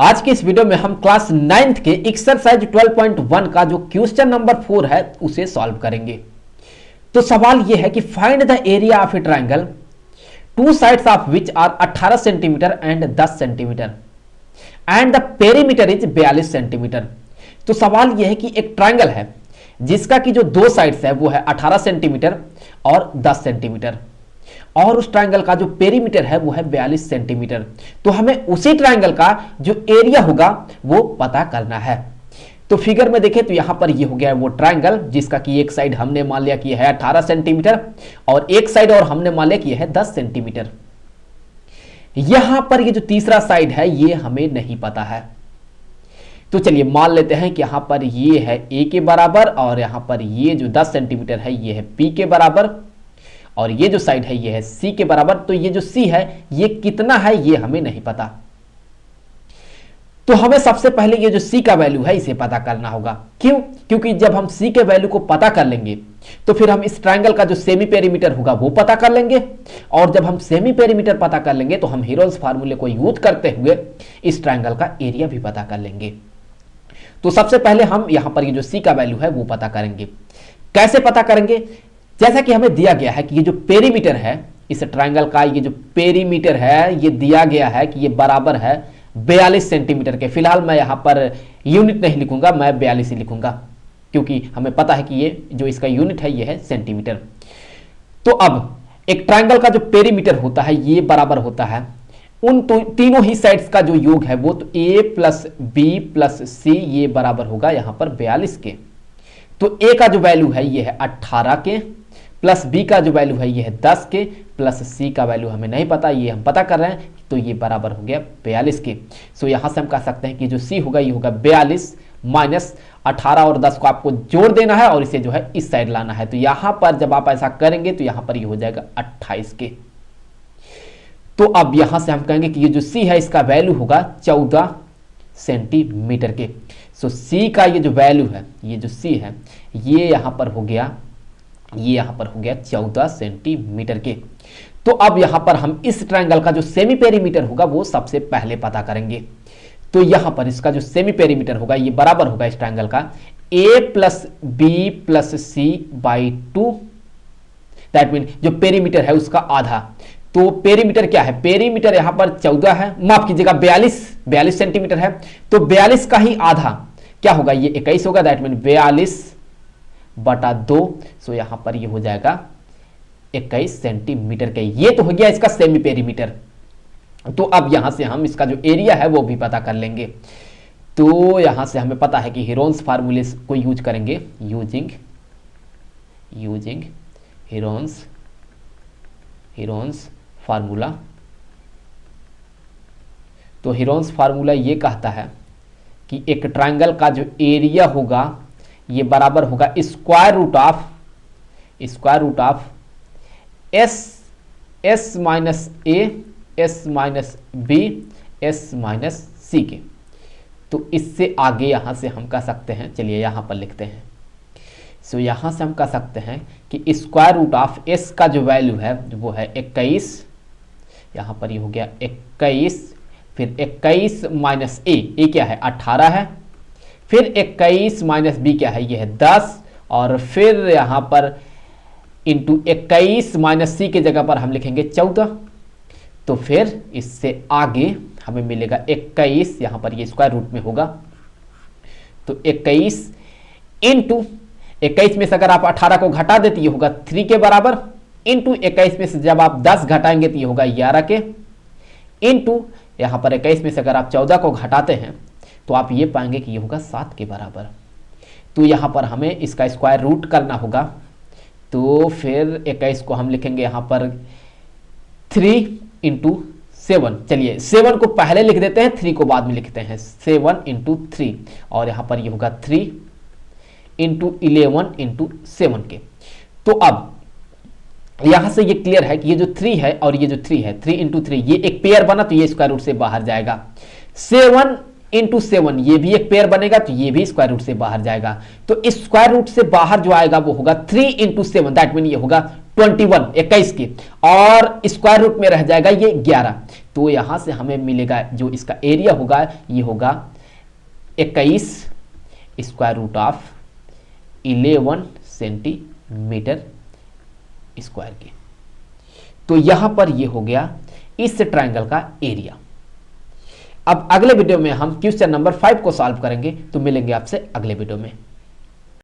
आज की इस वीडियो में हम क्लास 9th के एक्सरसाइज 12.1 का जो क्वेश्चन नंबर 4 है उसे सॉल्व करेंगे। तो सवाल यह है कि find the area of a triangle two sides of which are 18 centimetre and 10 centimetre and the perimeter is 42 centimetre. तो सवाल यह है कि एक ट्राइंगल है जिसका की जो दो साइड्स है वो है 18 सेंटीमीटर और 10 सेंटीमीटर और उस ट्राइंगल का जो पेरीमीटर है वो है 42 सेंटीमीटर। तो हमें उसी ट्राइंगल का जो एरिया होगा वो पता करना है। तो फिगर में देखें तो यहां पर ये हो गया है वो ट्राइंगल जिसका कि एक साइड हमने मान लिया कि यह है 18 सेंटीमीटर और एक साइड और हमने मान लिया कि यह है 10 सेंटीमीटर। यहां पर ये जो तीसरा साइड है ये हमें नहीं पता है। तो चलिए मान लेते हैं कि यहां पर ये है ए के बराबर और यहां पर ये जो 10 सेंटीमीटर है ये है पी के बराबर और ये जो साइड है ये है सी के बराबर। तो ये जो सी है ये कितना है ये हमें नहीं पता। तो हमें सबसे पहले ये जो सी का वैल्यू है इसे पता करना होगा। क्यों? क्योंकि जब हम सी के वैल्यू को पता कर लेंगे तो फिर हम इस ट्राइंगल का जो सेमी पेरीमीटर होगा वो पता कर लेंगे और जब हम सेमी पेरीमीटर पता कर लेंगे तो हम हीरोल्स फार्मूले को यूज करते हुए इस ट्राइंगल का एरिया भी पता कर लेंगे। तो सबसे पहले हम यहां पर ये जो सी का वैल्यू है वो पता करेंगे। कैसे पता करेंगे? जैसा कि हमें दिया गया है कि ये जो पेरीमीटर है इस ट्राइंगल का ये जो पेरीमीटर है ये दिया गया है कि ये बराबर है 42 सेंटीमीटर के। फिलहाल मैं यहां पर यूनिट नहीं लिखूंगा, मैं 42 ही लिखूंगा क्योंकि हमें पता है कि ये जो इसका यूनिट है ये है सेंटीमीटर। तो अब एक ट्राइंगल का जो पेरीमीटर होता है ये बराबर होता है उन तीनों ही साइड्स का जो योग है वो तो a प्लस बी प्लस सी ये बराबर होगा यहां पर 42 के। तो a का जो वैल्यू है ये है 18 के प्लस b का जो वैल्यू है ये है 10 के प्लस c का वैल्यू हमें नहीं पता, ये हम पता कर रहे हैं तो ये बराबर हो गया 42 के। सो यहां से हम कह सकते हैं कि जो c होगा ये होगा 42 माइनस 18 और 10 को आपको जोड़ देना है और इसे जो है इस साइड लाना है। तो यहां पर जब आप ऐसा करेंगे तो यहां पर ये हो जाएगा 28 के। तो अब यहां से हम कहेंगे कि ये जो c है इसका वैल्यू होगा 14 सेंटीमीटर के। सो c का ये जो वैल्यू है ये जो c है ये यहां पर हो गया 14 सेंटीमीटर के। तो अब यहां पर हम इस ट्राइंगल का जो सेमी पेरीमीटर होगा वो सबसे पहले पता करेंगे। तो यहां पर इसका जो सेमी पेरीमीटर होगा ये बराबर होगा इस ट्राइंगल का a plus B plus C by 2। That mean जो पेरीमीटर है उसका आधा। तो पेरीमीटर क्या है? पेरीमीटर यहां पर 14 है, माफ कीजिएगा 42 सेंटीमीटर है। तो 42 का ही आधा क्या होगा? ये 21 होगा। दैट मीन 42 बटा 2। सो यहां पर ये हो जाएगा 21 सेंटीमीटर के। ये तो हो गया इसका सेमी पेरीमीटर। तो अब यहां से हम इसका जो एरिया है वो भी पता कर लेंगे। तो यहां से हमें पता है कि हीरोन्स फार्मूले को यूज करेंगे यूजिंग हीरोन्स फार्मूला। तो हीरोन्स फार्मूला ये कहता है कि एक ट्राइंगल का जो एरिया होगा ये बराबर होगा square root of S minus A S minus B S minus C के। तो इससे आगे यहां से हम कह सकते हैं, चलिए यहां पर लिखते हैं। सो यहां से हम कह सकते हैं कि स्क्वायर रूट ऑफ एस का जो वैल्यू है वो है 21। यहां पर ये हो गया 21, फिर 21 माइनस ए क्या है 18 है, फिर 21 माइनस बी क्या है ये है 10 और फिर यहां पर इंटू 21 माइनस सी के जगह पर हम लिखेंगे 14। तो फिर इससे आगे हमें मिलेगा 21, यहां पर ये स्क्वायर रूट में होगा। तो 21 इंटू 21 में से अगर आप 18 को घटा देते ये होगा 3 के बराबर, इंटू 21 में से जब आप 10 घटाएंगे तो ये होगा 11 के, इंटू यहां पर 21 में से अगर आप 14 को घटाते हैं तो आप ये पाएंगे कि ये होगा 7 के बराबर। तो यहां पर हमें इसका स्क्वायर रूट करना होगा। तो फिर 21 को हम लिखेंगे यहां पर 3 इंटू 7। चलिए 7 को पहले लिख देते हैं, 3 को बाद में लिखते हैं। 7 इंटू 3 और यहां पर ये होगा 3 इंटू 11 इंटू 7 के। तो अब यहां से ये क्लियर है कि ये जो 3 है और ये जो 3 है 3 इंटू 3 ये एक पेयर बना तो ये स्क्वायर रूट से बाहर जाएगा। 7 इंटू 7 ये भी एक पेयर बनेगा तो ये भी स्क्वायर रूट से बाहर जाएगा। तो इस स्क्वायर रूट से बाहर जो आएगा वो होगा 3 इंटू 7। दैट मीन ये होगा 21 की और स्क्वायर रूट में रह जाएगा ये 11। तो यहाँ से हमें मिलेगा जो इसका एरिया होगा ये होगा 21 square root of 11 centimetre square के। तो यहाँ पर ये हो गया इस ट्रायंगल का एरिया। अब अगले वीडियो में हम क्वेश्चन नंबर 5 को सॉल्व करेंगे, तो मिलेंगे आपसे अगले वीडियो में।